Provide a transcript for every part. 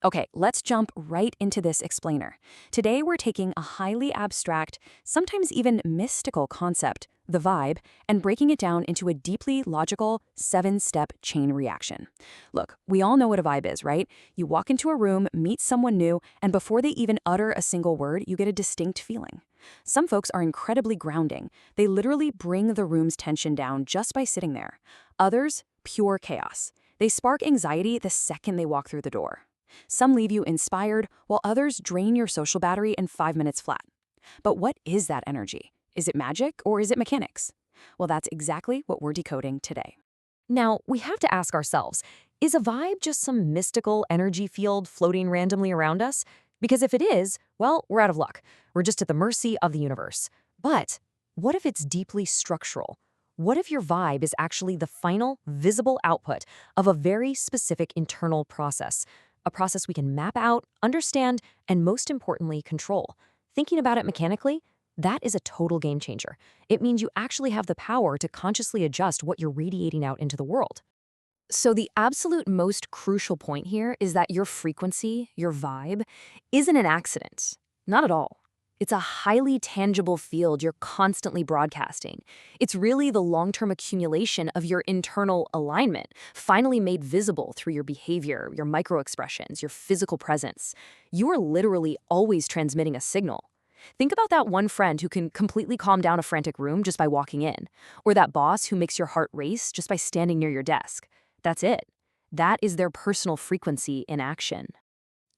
Okay, let's jump right into this explainer. Today we're taking a highly abstract, sometimes even mystical concept, the vibe, and breaking it down into a deeply logical 7-step chain reaction. Look, we all know what a vibe is, right? You walk into a room, meet someone new, and before they even utter a single word, you get a distinct feeling. Some folks are incredibly grounding. They literally bring the room's tension down just by sitting there. Others, pure chaos. They spark anxiety the second they walk through the door. Some leave you inspired, while others drain your social battery in 5 minutes flat. But what is that energy? Is it magic or is it mechanics? Well, that's exactly what we're decoding today. Now, we have to ask ourselves, is a vibe just some mystical energy field floating randomly around us? Because if it is, well, we're out of luck. We're just at the mercy of the universe. But what if it's deeply structural? What if your vibe is actually the final, visible output of a very specific internal process? A process we can map out, understand, and most importantly, control. Thinking about it mechanically, that is a total game changer. It means you actually have the power to consciously adjust what you're radiating out into the world. So the absolute most crucial point here is that your frequency, your vibe, isn't an accident. Not at all. It's a highly tangible field you're constantly broadcasting. It's really the long-term accumulation of your internal alignment, finally made visible through your behavior, your microexpressions, your physical presence. You are literally always transmitting a signal. Think about that one friend who can completely calm down a frantic room just by walking in, or that boss who makes your heart race just by standing near your desk. That's it. That is their personal frequency in action.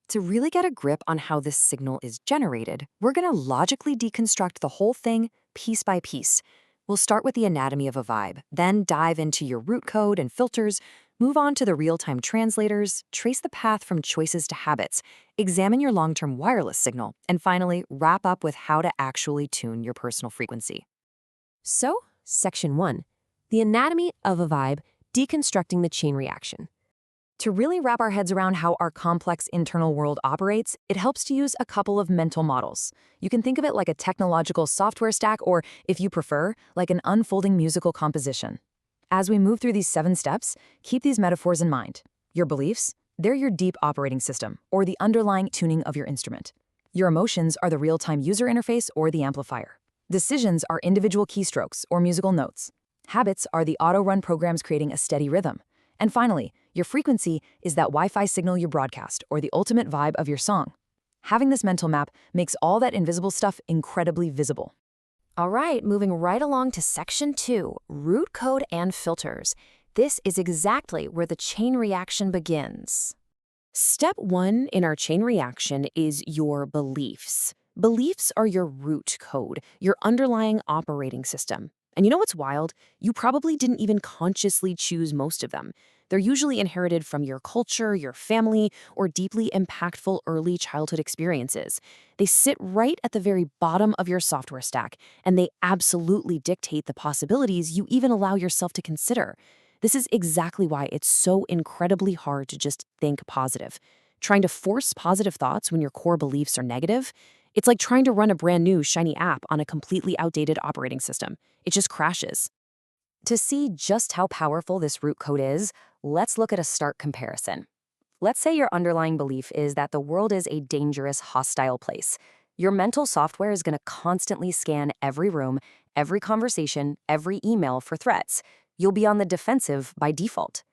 To really get a grip on how this signal is generated, we're going to logically deconstruct the whole thing piece by piece. We'll start with the anatomy of a vibe, then dive into your root code and filters, move on to the real-time translators, trace the path from choices to habits, examine your long-term wireless signal, and finally, wrap up with how to actually tune your personal frequency. So, Section 1. The anatomy of a vibe, deconstructing the chain reaction. To really wrap our heads around how our complex internal world operates, it helps to use a couple of mental models. You can think of it like a technological software stack or, if you prefer, like an unfolding musical composition. As we move through these 7 steps, keep these metaphors in mind. Your beliefs, they're your deep operating system, or the underlying tuning of your instrument. Your emotions are the real-time user interface or the amplifier. Decisions are individual keystrokes or musical notes. Habits are the auto-run programs creating a steady rhythm. And finally, your frequency is that Wi-Fi signal you broadcast, or the ultimate vibe of your song. Having this mental map makes all that invisible stuff incredibly visible. All right, moving right along to Section 2, root code and filters. This is exactly where the chain reaction begins. Step 1 in our chain reaction is your beliefs. Beliefs are your root code, your underlying operating system. And you know what's wild? You probably didn't even consciously choose most of them. They're usually inherited from your culture, your family, or deeply impactful early childhood experiences. They sit right at the very bottom of your software stack, and they absolutely dictate the possibilities you even allow yourself to consider. This is exactly why it's so incredibly hard to just think positive. Trying to force positive thoughts when your core beliefs are negative, it's like trying to run a brand new, shiny app on a completely outdated operating system. It just crashes. To see just how powerful this root code is, let's look at a stark comparison. Let's say your underlying belief is that the world is a dangerous, hostile place. Your mental software is going to constantly scan every room, every conversation, every email for threats. You'll be on the defensive by default.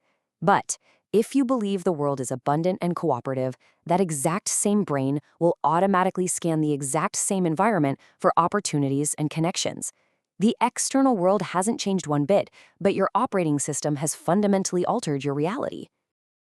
But if you believe the world is abundant and cooperative, that exact same brain will automatically scan the exact same environment for opportunities and connections. The external world hasn't changed one bit, but your operating system has fundamentally altered your reality.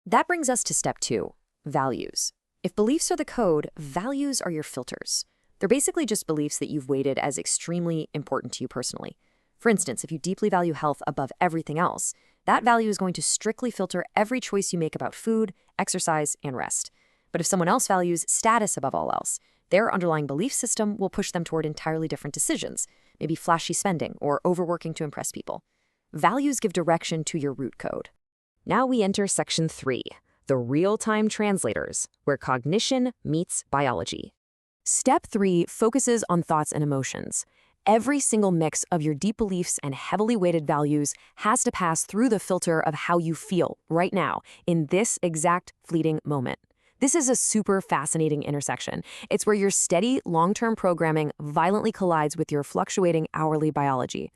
That brings us to step 2, values. If beliefs are the code, values are your filters. They're basically just beliefs that you've weighted as extremely important to you personally. For instance, if you deeply value health above everything else, that value is going to strictly filter every choice you make about food, exercise, and rest. But if someone else values status above all else, their underlying belief system will push them toward entirely different decisions, maybe flashy spending or overworking to impress people. Values give direction to your root code. Now we enter Section 3, the real-time translators, where cognition meets biology. Step 3 focuses on thoughts and emotions. Every single mix of your deep beliefs and heavily weighted values has to pass through the filter of how you feel right now, in this exact fleeting moment. This is a super fascinating intersection. It's where your steady, long-term programming violently collides with your fluctuating hourly biology.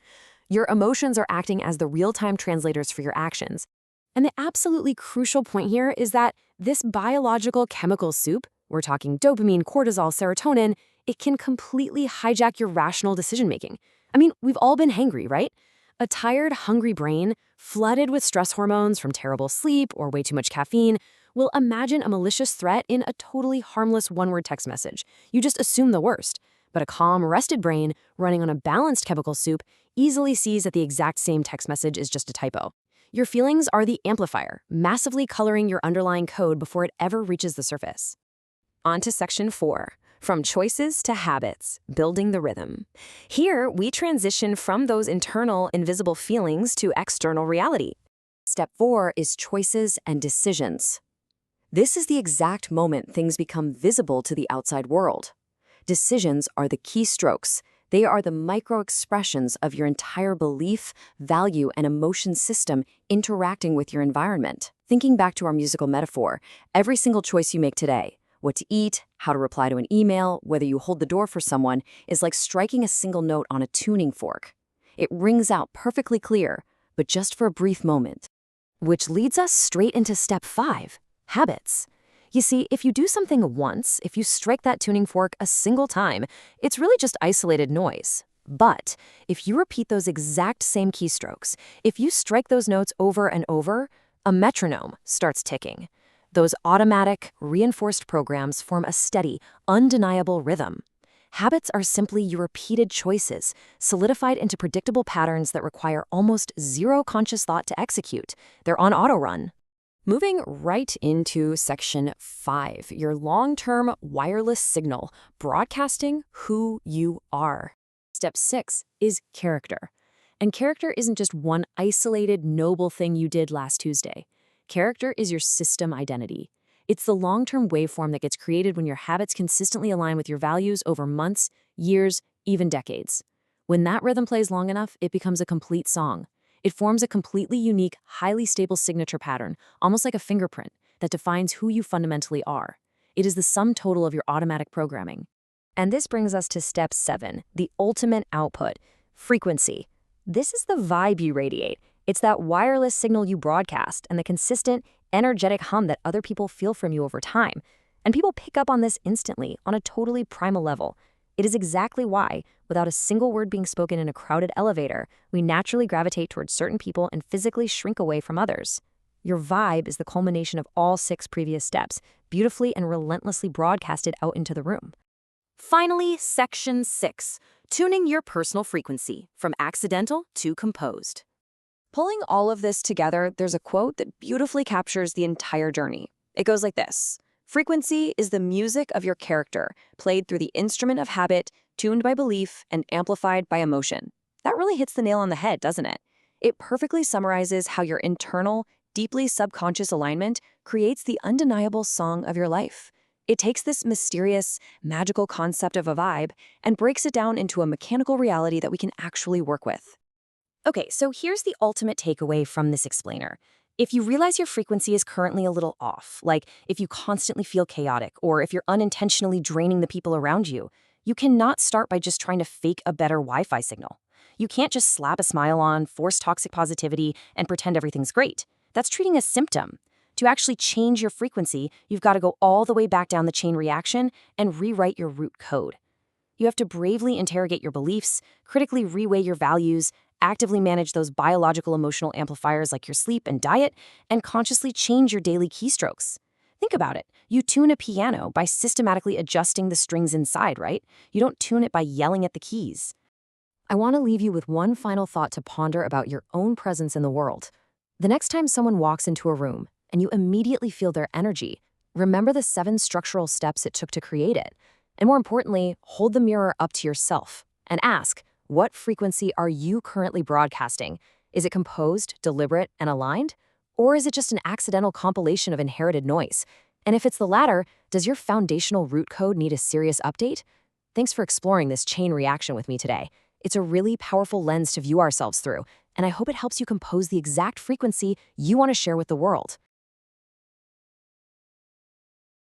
Your emotions are acting as the real-time translators for your actions. And the absolutely crucial point here is that this biological chemical soup, we're talking dopamine, cortisol, serotonin, it can completely hijack your rational decision-making. I mean, we've all been hangry, right? A tired, hungry brain, flooded with stress hormones from terrible sleep or way too much caffeine, will imagine a malicious threat in a totally harmless one-word text message. You just assume the worst. But a calm, rested brain running on a balanced chemical soup easily sees that the exact same text message is just a typo. Your feelings are the amplifier, massively coloring your underlying code before it ever reaches the surface. On to Section 4. From choices to habits, building the rhythm. Here, we transition from those internal, invisible feelings to external reality. Step 4 is choices and decisions. This is the exact moment things become visible to the outside world. Decisions are the keystrokes. They are the micro-expressions of your entire belief, value, and emotion system interacting with your environment. Thinking back to our musical metaphor, every single choice you make today, what to eat, how to reply to an email, whether you hold the door for someone, is like striking a single note on a tuning fork. It rings out perfectly clear, but just for a brief moment. Which leads us straight into step 5, habits. You see, if you do something once, if you strike that tuning fork a single time, it's really just isolated noise. But if you repeat those exact same keystrokes, if you strike those notes over and over, a metronome starts ticking. Those automatic, reinforced programs form a steady, undeniable rhythm. Habits are simply your repeated choices, solidified into predictable patterns that require almost zero conscious thought to execute. They're on auto-run. Moving right into Section 5, your long-term wireless signal, broadcasting who you are. Step 6 is character. And character isn't just one isolated, noble thing you did last Tuesday. Character is your system identity. It's the long-term waveform that gets created when your habits consistently align with your values over months, years, even decades. When that rhythm plays long enough, it becomes a complete song. It forms a completely unique, highly stable signature pattern, almost like a fingerprint, that defines who you fundamentally are. It is the sum total of your automatic programming. And this brings us to step 7, the ultimate output, frequency. This is the vibe you radiate. It's that wireless signal you broadcast and the consistent, energetic hum that other people feel from you over time. And people pick up on this instantly, on a totally primal level. It is exactly why, without a single word being spoken in a crowded elevator, we naturally gravitate towards certain people and physically shrink away from others. Your vibe is the culmination of all 6 previous steps, beautifully and relentlessly broadcasted out into the room. Finally, Section 6, tuning your personal frequency, from accidental to composed. Pulling all of this together, there's a quote that beautifully captures the entire journey. It goes like this. Frequency is the music of your character, played through the instrument of habit, tuned by belief, and amplified by emotion. That really hits the nail on the head, doesn't it? It perfectly summarizes how your internal, deeply subconscious alignment creates the undeniable song of your life. It takes this mysterious, magical concept of a vibe and breaks it down into a mechanical reality that we can actually work with. Okay, so here's the ultimate takeaway from this explainer. If you realize your frequency is currently a little off, like if you constantly feel chaotic or if you're unintentionally draining the people around you, you cannot start by just trying to fake a better Wi-Fi signal. You can't just slap a smile on, force toxic positivity, and pretend everything's great. That's treating a symptom. To actually change your frequency, you've got to go all the way back down the chain reaction and rewrite your root code. You have to bravely interrogate your beliefs, critically reweigh your values, actively manage those biological emotional amplifiers like your sleep and diet, and consciously change your daily keystrokes. Think about it. You tune a piano by systematically adjusting the strings inside, right? You don't tune it by yelling at the keys. I want to leave you with one final thought to ponder about your own presence in the world. The next time someone walks into a room and you immediately feel their energy, remember the 7 structural steps it took to create it. And more importantly, hold the mirror up to yourself and ask, what frequency are you currently broadcasting? Is it composed, deliberate, and aligned? Or is it just an accidental compilation of inherited noise? And if it's the latter, does your foundational root code need a serious update? Thanks for exploring this chain reaction with me today. It's a really powerful lens to view ourselves through, and I hope it helps you compose the exact frequency you want to share with the world.